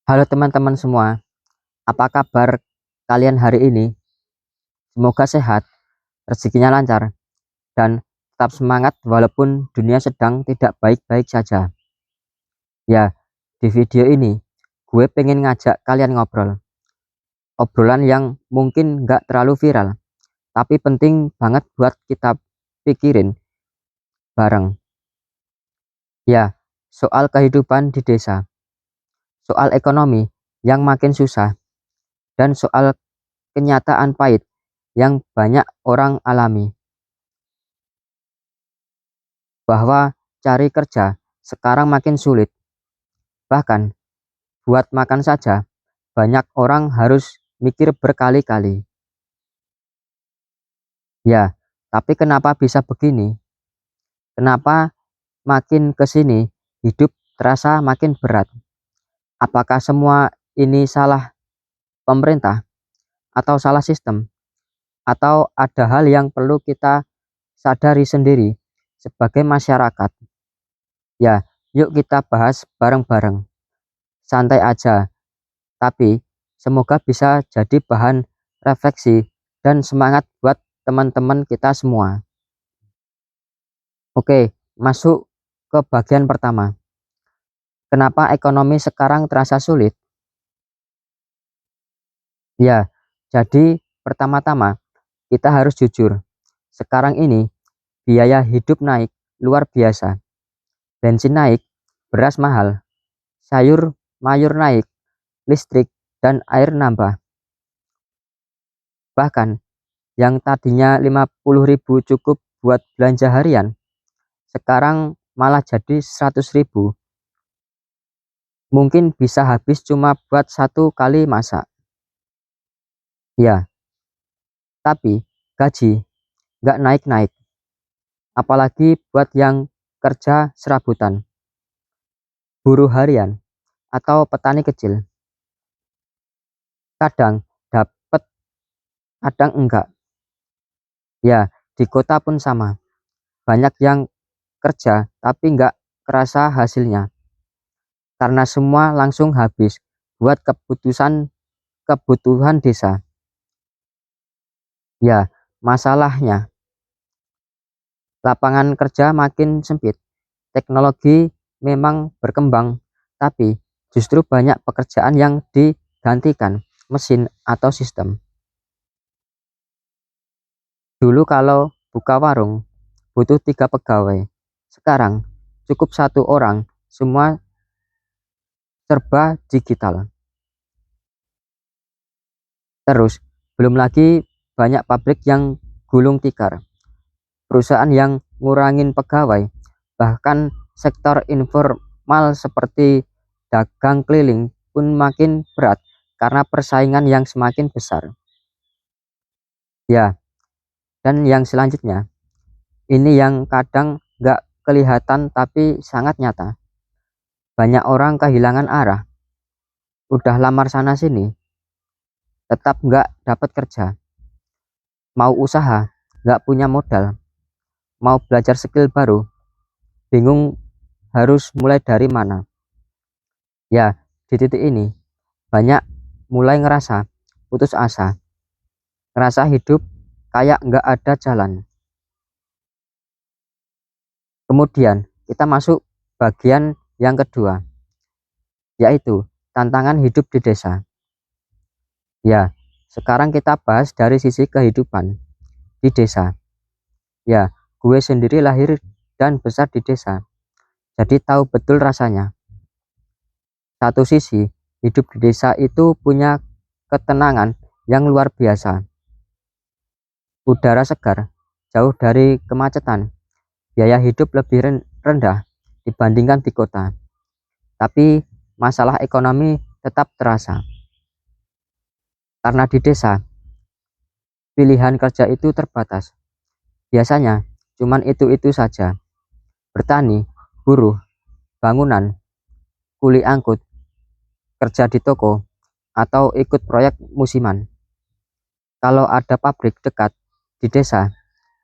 Halo teman-teman semua, apa kabar kalian hari ini? Semoga sehat, rezekinya lancar, dan tetap semangat walaupun dunia sedang tidak baik-baik saja. Ya, di video ini gue pengen ngajak kalian ngobrol. Obrolan yang mungkin nggak terlalu viral, tapi penting banget buat kita pikirin bareng. Ya, soal kehidupan di desa, soal ekonomi yang makin susah, dan soal kenyataan pahit yang banyak orang alami. Bahwa cari kerja sekarang makin sulit. Bahkan buat makan saja banyak orang harus mikir berkali-kali. Ya, tapi kenapa bisa begini? Kenapa makin ke sini hidup terasa makin berat? Apakah semua ini salah pemerintah atau salah sistem? Atau ada hal yang perlu kita sadari sendiri sebagai masyarakat? Ya, yuk kita bahas bareng-bareng. Santai aja, tapi semoga bisa jadi bahan refleksi dan semangat buat teman-teman kita semua. Oke, masuk ke bagian pertama. Kenapa ekonomi sekarang terasa sulit? Ya, jadi pertama-tama kita harus jujur. Sekarang ini biaya hidup naik luar biasa. Bensin naik, beras mahal, sayur mayur naik, listrik dan air nambah. Bahkan yang tadinya 50.000 cukup buat belanja harian, sekarang malah jadi 100.000. Mungkin bisa habis cuma buat satu kali masak. Ya, tapi gaji nggak naik-naik. Apalagi buat yang kerja serabutan, buruh harian, atau petani kecil. Kadang dapat, kadang enggak. Ya, di kota pun sama. Banyak yang kerja tapi nggak kerasa hasilnya. Karena semua langsung habis buat kebutuhan desa. Ya, masalahnya lapangan kerja makin sempit. Teknologi memang berkembang, tapi justru banyak pekerjaan yang digantikan mesin atau sistem. Dulu kalau buka warung butuh 3 pegawai. Sekarang cukup 1 orang, semua serba digital. Terus belum lagi banyak pabrik yang gulung tikar, perusahaan yang ngurangin pegawai, bahkan sektor informal seperti dagang keliling pun makin berat karena persaingan yang semakin besar. Ya, dan yang selanjutnya, ini yang kadang nggak kelihatan tapi sangat nyata. Banyak orang kehilangan arah, udah lamar sana sini, tetap nggak dapat kerja. Mau usaha, nggak punya modal. Mau belajar skill baru, bingung harus mulai dari mana. Ya, di titik ini banyak mulai ngerasa putus asa, ngerasa hidup kayak nggak ada jalan. Kemudian kita masuk bagian yang kedua, yaitu tantangan hidup di desa. Ya, sekarang kita bahas dari sisi kehidupan di desa. Ya, gue sendiri lahir dan besar di desa, jadi tahu betul rasanya. Satu sisi, hidup di desa itu punya ketenangan yang luar biasa. Udara segar, jauh dari kemacetan, biaya hidup lebih rendah dibandingkan di kota. Tapi masalah ekonomi tetap terasa. Karena di desa, pilihan kerja itu terbatas. Biasanya cuman itu-itu saja. Bertani, buruh, bangunan, kuli angkut, kerja di toko, atau ikut proyek musiman. Kalau ada pabrik dekat di desa,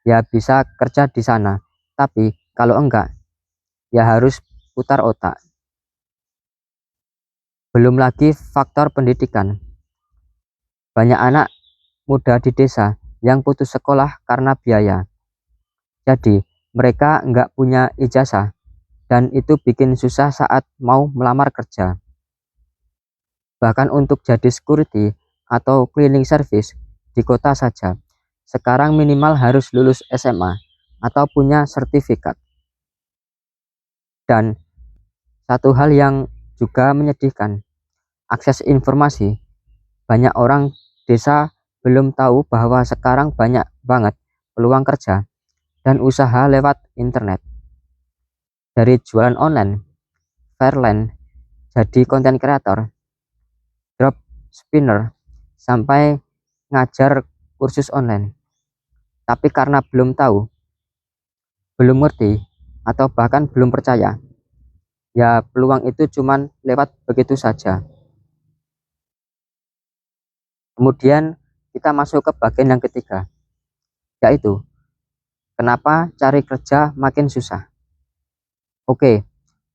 ya bisa kerja di sana. Tapi kalau enggak, ya harus putar otak. Belum lagi faktor pendidikan. Banyak anak muda di desa yang putus sekolah karena biaya. Jadi mereka nggak punya ijazah dan itu bikin susah saat mau melamar kerja. Bahkan untuk jadi security atau cleaning service di kota saja, sekarang minimal harus lulus SMA atau punya sertifikat. Dan satu hal yang juga menyedihkan, akses informasi. Banyak orang desa belum tahu bahwa sekarang banyak banget peluang kerja dan usaha lewat internet. Dari jualan online, freelance, jadi konten kreator, drop spinner, sampai ngajar kursus online. Tapi karena belum tahu, belum ngerti, atau bahkan belum percaya, ya peluang itu cuman lewat begitu saja. Kemudian kita masuk ke bagian yang ketiga, yaitu kenapa cari kerja makin susah. Oke,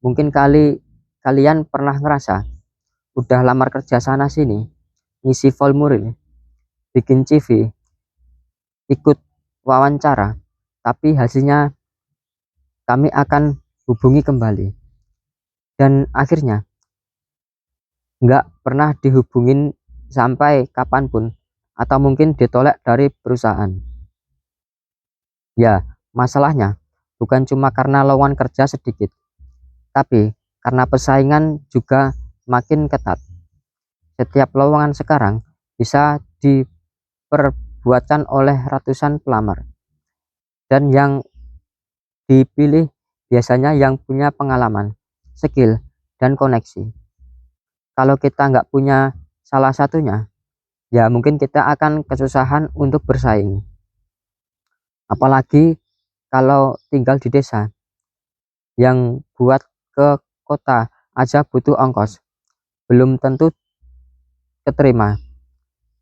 mungkin kalian pernah ngerasa udah lamar kerja sana sini, ngisi formulir, bikin CV, ikut wawancara, tapi hasilnya kami akan hubungi kembali. Dan akhirnya nggak pernah dihubungin sampai kapanpun, atau mungkin ditolak dari perusahaan. Ya, masalahnya bukan cuma karena lowongan kerja sedikit, tapi karena persaingan juga makin ketat. Setiap lowongan sekarang bisa diperbuatkan oleh ratusan pelamar, dan yang dipilih biasanya yang punya pengalaman, skill, dan koneksi. Kalau kita nggak punya salah satunya, ya mungkin kita akan kesusahan untuk bersaing. Apalagi kalau tinggal di desa, yang buat ke kota aja butuh ongkos, belum tentu keterima,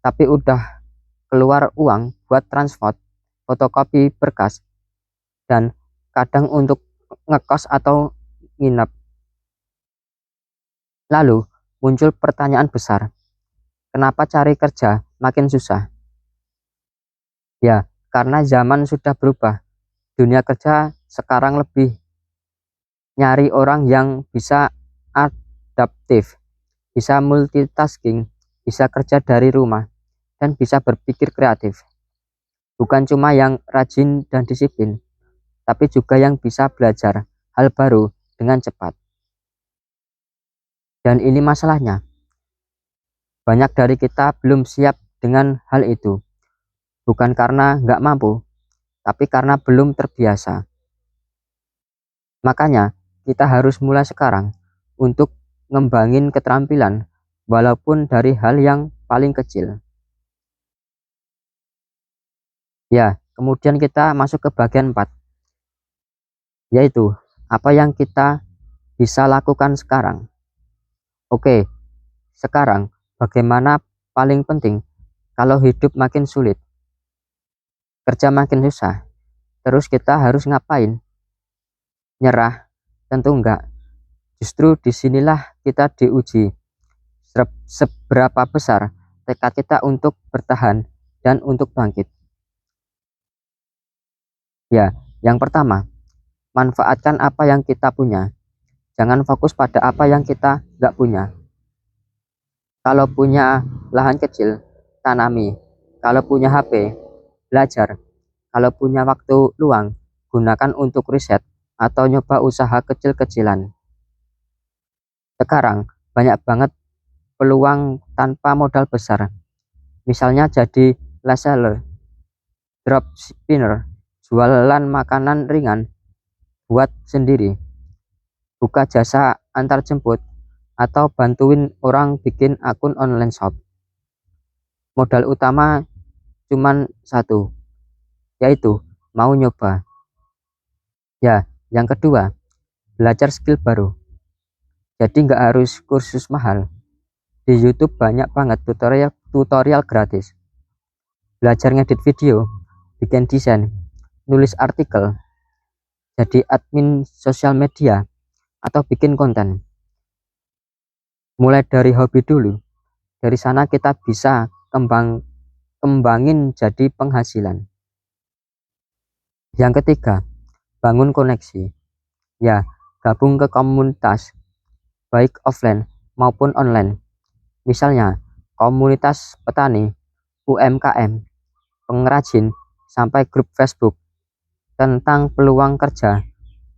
tapi udah keluar uang buat transport, fotokopi berkas, dan kadang untuk ngekos atau nginep. Lalu muncul pertanyaan besar, kenapa cari kerja makin susah? Ya, karena zaman sudah berubah. Dunia kerja sekarang lebih nyari orang yang bisa adaptif, bisa multitasking, bisa kerja dari rumah, dan bisa berpikir kreatif. Bukan cuma yang rajin dan disiplin, tapi juga yang bisa belajar hal baru dengan cepat. Dan ini masalahnya, banyak dari kita belum siap dengan hal itu. Bukan karena nggak mampu, tapi karena belum terbiasa. Makanya kita harus mulai sekarang untuk ngembangin keterampilan, walaupun dari hal yang paling kecil. Ya, kemudian kita masuk ke bagian 4, yaitu apa yang kita bisa lakukan sekarang. Oke, sekarang bagaimana paling penting kalau hidup makin sulit, kerja makin susah, terus kita harus ngapain? Nyerah? Tentu enggak. Justru disinilah kita diuji seberapa besar tekad kita untuk bertahan dan untuk bangkit. Ya, yang pertama, manfaatkan apa yang kita punya. Jangan fokus pada apa yang kita nggak punya. Kalau punya lahan kecil, tanami. Kalau punya HP, belajar. Kalau punya waktu luang, gunakan untuk riset atau nyoba usaha kecil-kecilan. Sekarang banyak banget peluang tanpa modal besar. Misalnya jadi reseller, dropshipper, jualan makanan ringan buat sendiri, buka jasa antar jemput, atau bantuin orang bikin akun online shop. Modal utama cuman satu, yaitu mau nyoba. Ya, yang kedua, belajar skill baru. Jadi nggak harus kursus mahal. Di YouTube banyak banget tutorial gratis. Belajar ngedit video, bikin desain, nulis artikel, jadi admin sosial media, atau bikin konten. Mulai dari hobi dulu. Dari sana kita bisa kembangin jadi penghasilan. Yang ketiga, bangun koneksi. Ya, gabung ke komunitas, baik offline maupun online. Misalnya, komunitas petani, UMKM, pengrajin, sampai grup Facebook tentang peluang kerja.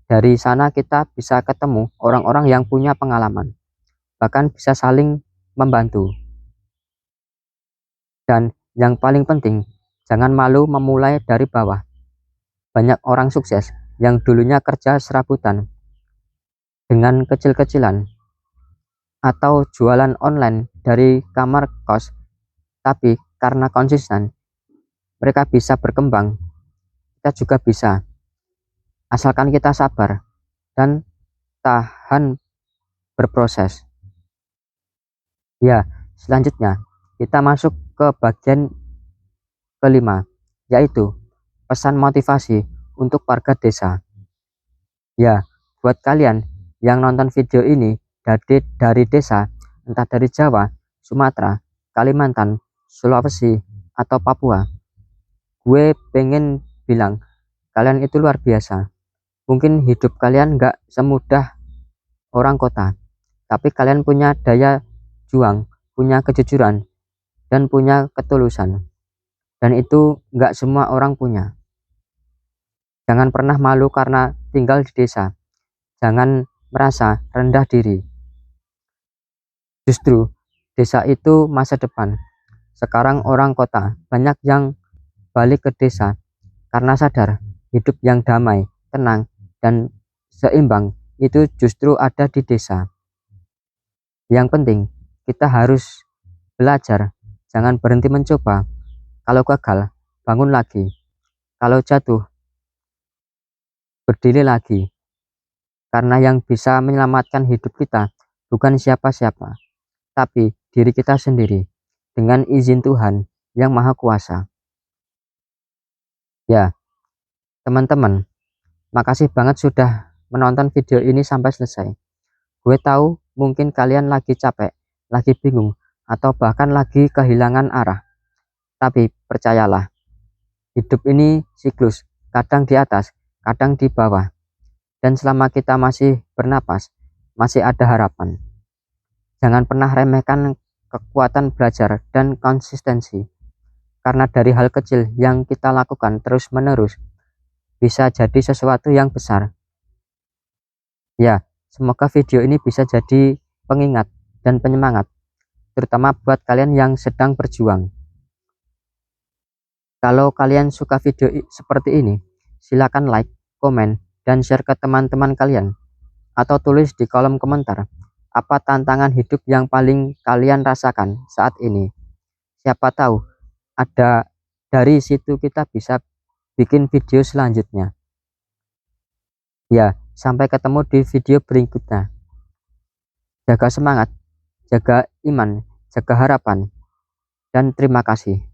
Dari sana kita bisa ketemu orang-orang yang punya pengalaman, bahkan bisa saling membantu. Dan yang paling penting, jangan malu memulai dari bawah. Banyak orang sukses yang dulunya kerja serabutan dengan kecil-kecilan atau jualan online dari kamar kos, tapi karena konsisten mereka bisa berkembang. Kita juga bisa, asalkan kita sabar dan tahan berproses. Ya, selanjutnya kita masuk ke bagian kelima, yaitu pesan motivasi untuk warga desa. Ya, buat kalian yang nonton video ini dari desa, entah dari Jawa, Sumatera, Kalimantan, Sulawesi, atau Papua, gue pengen bilang kalian itu luar biasa. Mungkin hidup kalian gak semudah orang kota, tapi kalian punya daya juang, punya kejujuran, dan punya ketulusan. Dan itu gak semua orang punya. Jangan pernah malu karena tinggal di desa. Jangan merasa rendah diri. Justru desa itu masa depan. Sekarang orang kota banyak yang balik ke desa karena sadar hidup yang damai, tenang, dan seimbang itu justru ada di desa. Yang penting kita harus belajar, jangan berhenti mencoba. Kalau gagal, bangun lagi. Kalau jatuh, berdiri lagi. Karena yang bisa menyelamatkan hidup kita bukan siapa-siapa, tapi diri kita sendiri dengan izin Tuhan yang Maha Kuasa. Ya, teman-teman, makasih banget sudah menonton video ini sampai selesai. Gue tahu mungkin kalian lagi capek, lagi bingung, atau bahkan lagi kehilangan arah. Tapi percayalah, hidup ini siklus, kadang di atas, kadang di bawah. Dan selama kita masih bernapas, masih ada harapan. Jangan pernah remehkan kekuatan belajar dan konsistensi. Karena dari hal kecil yang kita lakukan terus-menerus, bisa jadi sesuatu yang besar. Ya, semoga video ini bisa jadi pengingat dan penyemangat, terutama buat kalian yang sedang berjuang. Kalau kalian suka video seperti ini, silakan like, komen, dan share ke teman-teman kalian. Atau tulis di kolom komentar, apa tantangan hidup yang paling kalian rasakan saat ini. Siapa tahu, ada dari situ kita bisa bikin video selanjutnya. Ya, sampai ketemu di video berikutnya. Jaga semangat, jaga iman, jaga harapan, dan terima kasih.